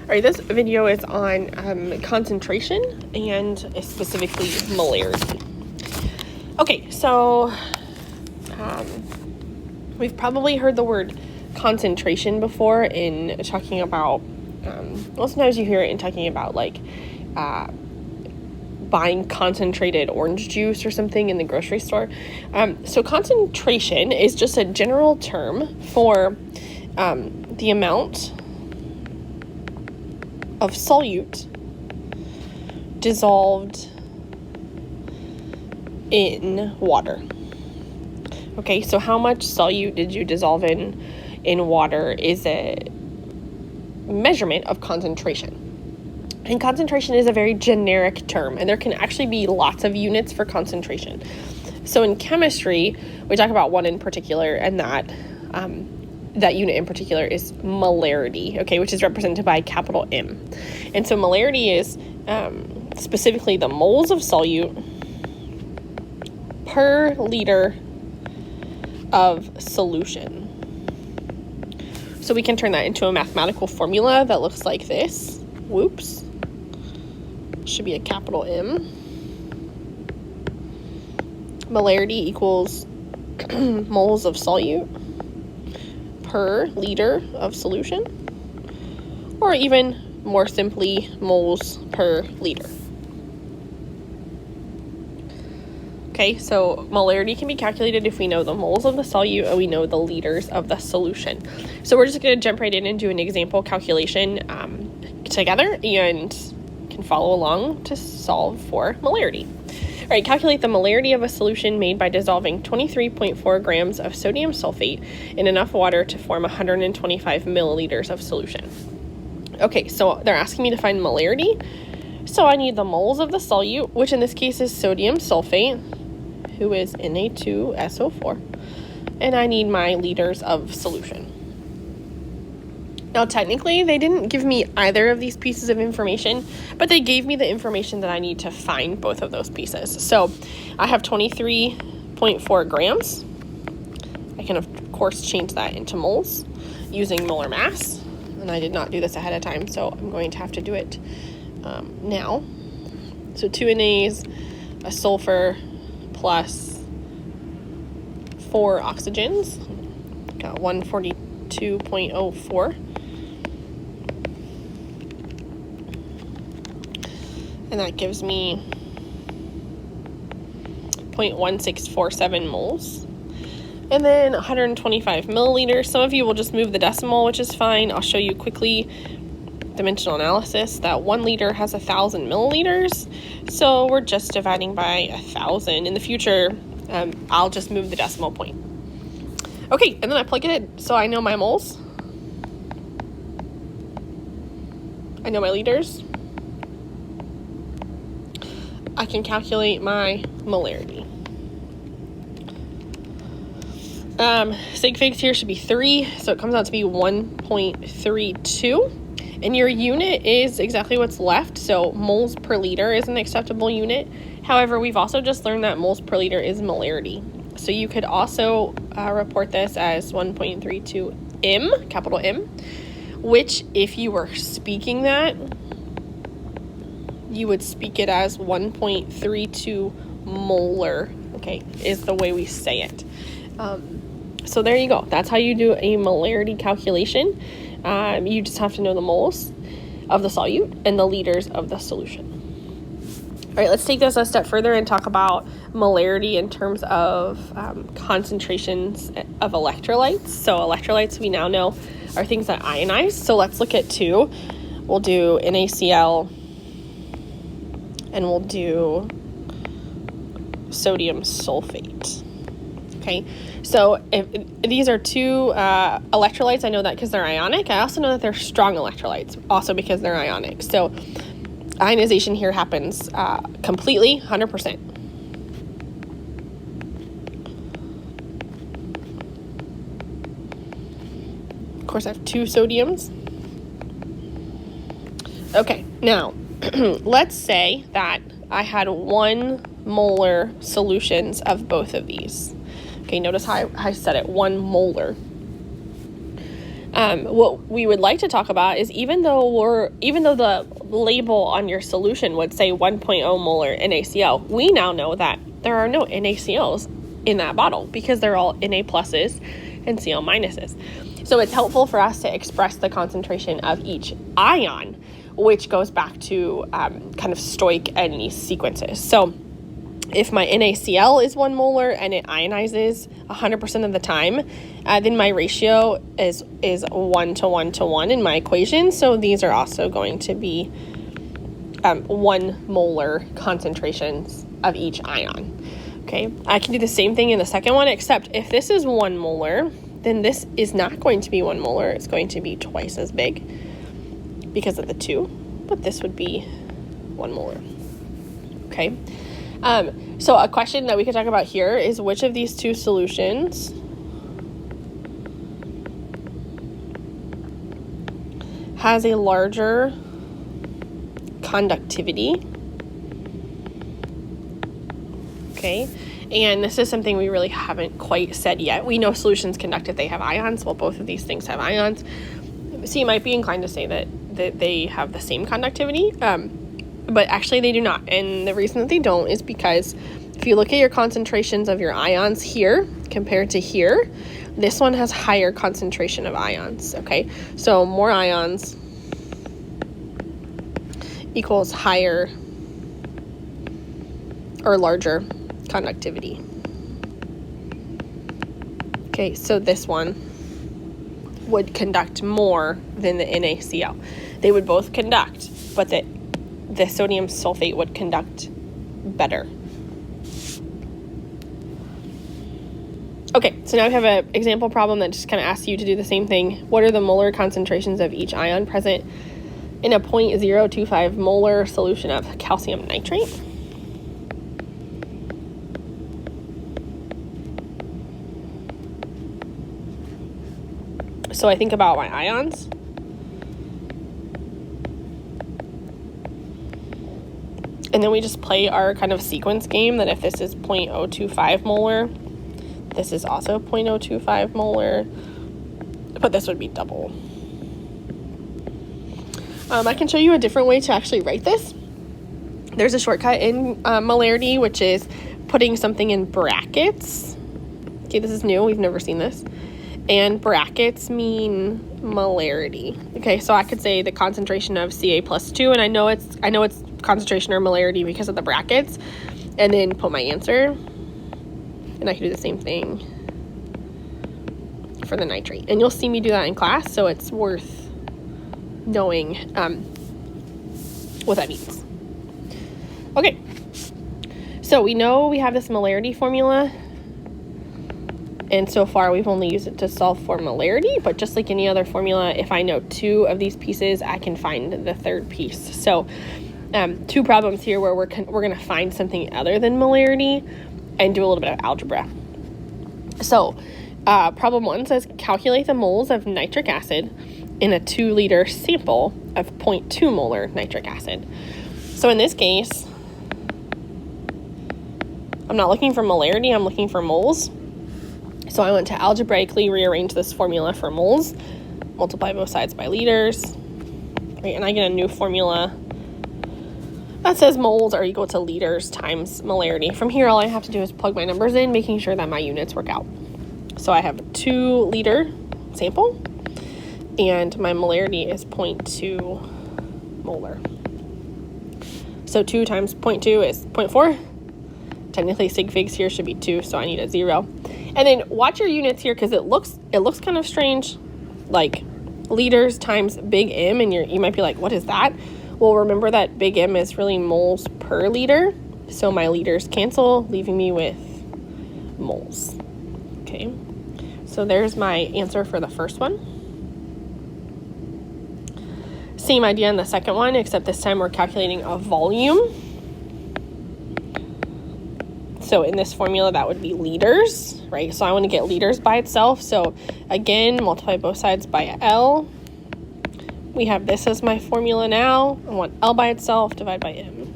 All right, this video is on concentration and specifically molarity. Okay, so we've probably heard the word concentration before in talking about, well, sometimes you hear it in talking about like buying concentrated orange juice or something in the grocery store. So concentration is just a general term for the amount of solute dissolved in water. Okay, so how much solute did you dissolve in water is a measurement of concentration. And concentration is a very generic term, and there can actually be lots of units for concentration. So in chemistry, we talk about one in particular, and that unit in particular is molarity, okay, which is represented by capital M. And so molarity is specifically the moles of solute per liter of solution. So we can turn that into a mathematical formula that looks like this. Whoops. Should be a capital M. Molarity equals moles of solute per liter of solution, or even more simply, moles per liter. Okay, so molarity can be calculated if we know the moles of the solute and we know the liters of the solution. So we're just going to jump right in and do an example calculation together and can follow along to solve for molarity. All right, calculate the molarity of a solution made by dissolving 23.4 grams of sodium sulfate in enough water to form 125 milliliters of solution. Okay, so they're asking me to find molarity. So I need the moles of the solute, which in this case is sodium sulfate, who is Na2SO4, and I need my liters of solution. Now, technically, they didn't give me either of these pieces of information, but they gave me the information that I need to find both of those pieces. So I have 23.4 grams. I can, of course, change that into moles using molar mass, and I did not do this ahead of time, so I'm going to have to do it now. So 2 Nas, a sulfur, plus 4 oxygens, got 142.04. And that gives me 0.1647 moles. And then 125 milliliters. Some of you will just move the decimal, which is fine. I'll show you quickly dimensional analysis that 1 liter has 1,000 milliliters. So we're just dividing by 1,000. In the future, I'll just move the decimal point. Okay, and then I plug it in. So I know my moles. I know my liters. I can calculate my molarity. Sig figs here should be 3, so it comes out to be 1.32. And your unit is exactly what's left, so moles per liter is an acceptable unit. However, we've also just learned that moles per liter is molarity. So you could also report this as 1.32 M, capital M, which if you were speaking that, you would speak it as 1.32 molar, okay, is the way we say it. So there you go. That's how you do a molarity calculation. You just have to know the moles of the solute and the liters of the solution. All right, let's take this a step further and talk about molarity in terms of concentrations of electrolytes. So electrolytes, we now know, are things that ionize. So let's look at 2. We'll do NaCl, and we'll do sodium sulfate. Okay, so if these are 2 electrolytes, I know that because they're ionic. I also know that they're strong electrolytes, also because they're ionic. So ionization here happens completely, 100%. Of course, I have 2 sodiums. Okay, now let's say that I had 1 molar solutions of both of these. Okay, notice how I said it, 1 molar. What we would like to talk about is even though the label on your solution would say 1.0 molar NaCl, we now know that there are no NaCls in that bottle because they're all Na pluses and Cl minuses. So it's helpful for us to express the concentration of each ion, which goes back to kind of stoic and sequences. So if my NaCl is 1 molar and it ionizes 100% of the time, then my ratio is 1 to 1 to 1 in my equation. So these are also going to be 1 molar concentrations of each ion. Okay, I can do the same thing in the second one, except if this is 1 molar, then this is not going to be 1 molar. It's going to be twice as big because of the 2, but this would be 1 molar. Okay. So a question that we could talk about here is which of these two solutions has a larger conductivity. Okay, and this is something we really haven't quite said yet. We know solutions conduct if they have ions. Well, both of these things have ions. So you might be inclined to say that they have the same conductivity, but actually they do not. And the reason that they don't is because if you look at your concentrations of your ions here compared to here, this one has higher concentration of ions, okay? So more ions equals higher or larger conductivity. Okay, so this one would conduct more than the NaCl. They would both conduct, but the sodium sulfate would conduct better. Okay, so now we have an example problem that just kind of asks you to do the same thing. What are the molar concentrations of each ion present in a 0.025 molar solution of calcium nitrate? So I think about my ions. And then we just play our kind of sequence game that if this is 0.025 molar, this is also 0.025 molar, but this would be double. I can show you a different way to actually write this. There's a shortcut in Molarity, which is putting something in brackets. Okay, this is new. We've never seen this. And brackets mean molarity. Okay, so I could say the concentration of Ca plus 2, and I know it's concentration or molarity because of the brackets, and then put my answer. And I can do the same thing for the nitrate. And you'll see me do that in class, so it's worth knowing what that means. Okay, so we know we have this molarity formula, and so far we've only used it to solve for molarity, but just like any other formula, if I know 2 of these pieces, I can find the third piece. So 2 problems here where we're going to find something other than molarity and do a little bit of algebra. So problem 1 says calculate the moles of nitric acid in a 2-liter sample of 0.2 molar nitric acid. So in this case, I'm not looking for molarity, I'm looking for moles. So I went to algebraically rearrange this formula for moles, multiply both sides by liters, right, and I get a new formula that says moles are equal to liters times molarity. From here, all I have to do is plug my numbers in, making sure that my units work out. So I have a 2-liter sample, and my molarity is 0.2 molar. So 2 times 0.2 is 0.4. Technically, sig figs here should be 2, so I need a 0. And then watch your units here because it looks kind of strange, like liters times big M, and you might be like, what is that? Well, remember that big M is really moles per liter, so my liters cancel, leaving me with moles. Okay, so there's my answer for the first one. Same idea in the second one, except this time we're calculating a volume. So in this formula, that would be liters, right? So I want to get liters by itself. So again, multiply both sides by L. We have this as my formula now. I want L by itself, divide by M.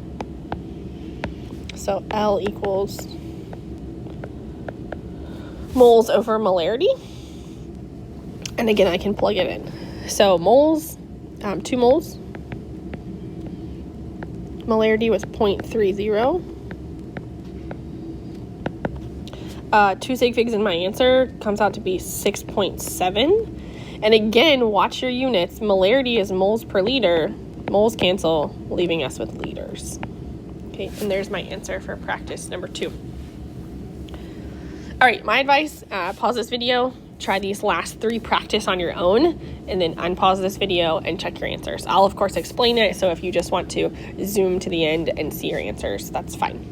So L equals moles over molarity. And again, I can plug it in. So moles, 2 moles. Molarity was 0.30. 2 sig figs in my answer comes out to be 6.7. And again, watch your units. Molarity is moles per liter. Moles cancel, leaving us with liters. Okay, and there's my answer for practice number 2. All right, my advice, pause this video, try these last 3 practice on your own, and then unpause this video and check your answers. I'll, of course, explain it, so if you just want to zoom to the end and see your answers, that's fine.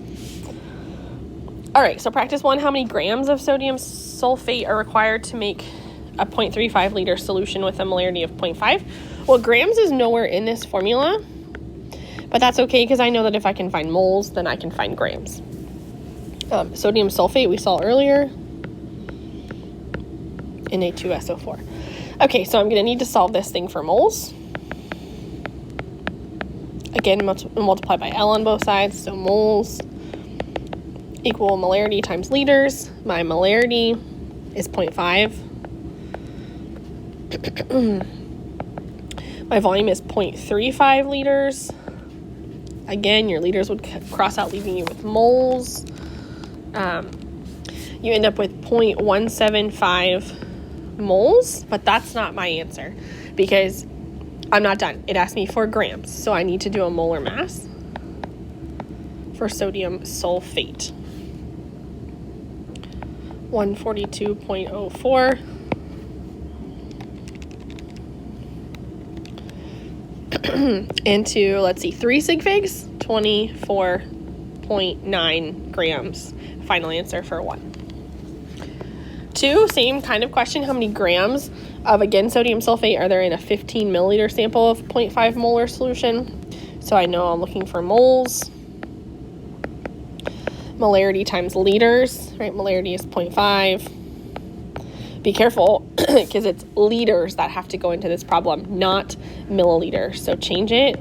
All right, so practice 1, how many grams of sodium sulfate are required to make a 0.35 liter solution with a molarity of 0.5? Well, grams is nowhere in this formula, but that's okay because I know that if I can find moles, then I can find grams. Sodium sulfate we saw earlier, Na2SO4. Okay, so I'm going to need to solve this thing for moles. Again, multiply by L on both sides, so moles equal molarity times liters. My molarity is 0.5. My volume is 0.35 liters. Again, your liters would cross out, leaving you with moles. You end up with 0.175 moles, but that's not my answer because I'm not done. It asked me for grams, so I need to do a molar mass for sodium sulfate. 142.04. Into, let's see, 3 sig figs, 24.9 grams. Final answer for 1. 2, same kind of question. How many grams of, again, sodium sulfate are there in a 15 milliliter sample of 0.5 molar solution? So I know I'm looking for moles. Molarity times liters, right? Molarity is 0.5. Be careful because it's liters that have to go into this problem, not milliliters. So change it.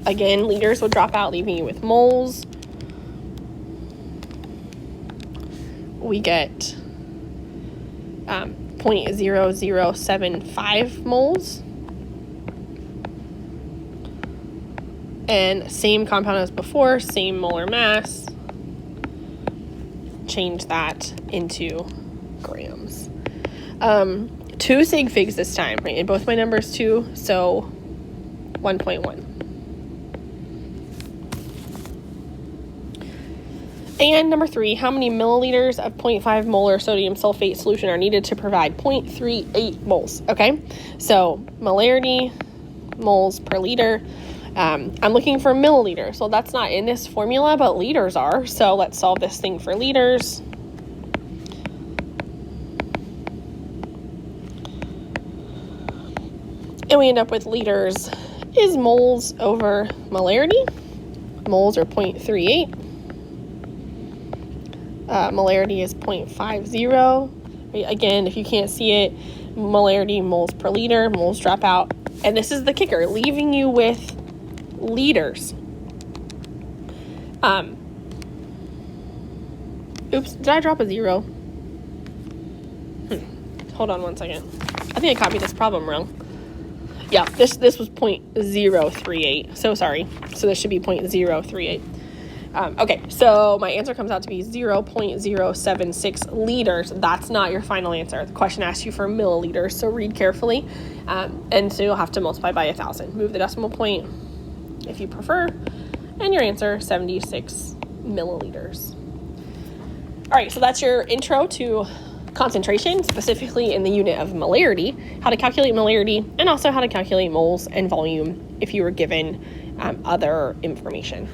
Again, liters will drop out, leaving you with moles. We get 0.0075 moles. And same compound as before, same molar mass. Change that into grams. 2 sig figs this time, right? And both my numbers 2, so 1.1. And number 3, how many milliliters of 0.5 molar sodium sulfate solution are needed to provide 0.38 moles? Okay, so molarity, moles per liter. I'm looking for milliliters. So that's not in this formula, but liters are. So let's solve this thing for liters. And we end up with liters is moles over molarity. Moles are 0.38. Molarity is 0.50. Again, if you can't see it, molarity, moles per liter, moles drop out. And this is the kicker, leaving you with liters. Oops, did I drop a 0? Hold on one second. I think I copied this problem wrong. Yeah, this was 0.038. So sorry. So this should be 0.038. Okay, so my answer comes out to be 0.076 liters. That's not your final answer. The question asks you for milliliters, so read carefully. And so you'll have to multiply by 1,000. Move the decimal point if you prefer, and your answer, 76 milliliters. All right, so that's your intro to concentration, specifically in the unit of molarity, how to calculate molarity, and also how to calculate moles and volume if you were given other information.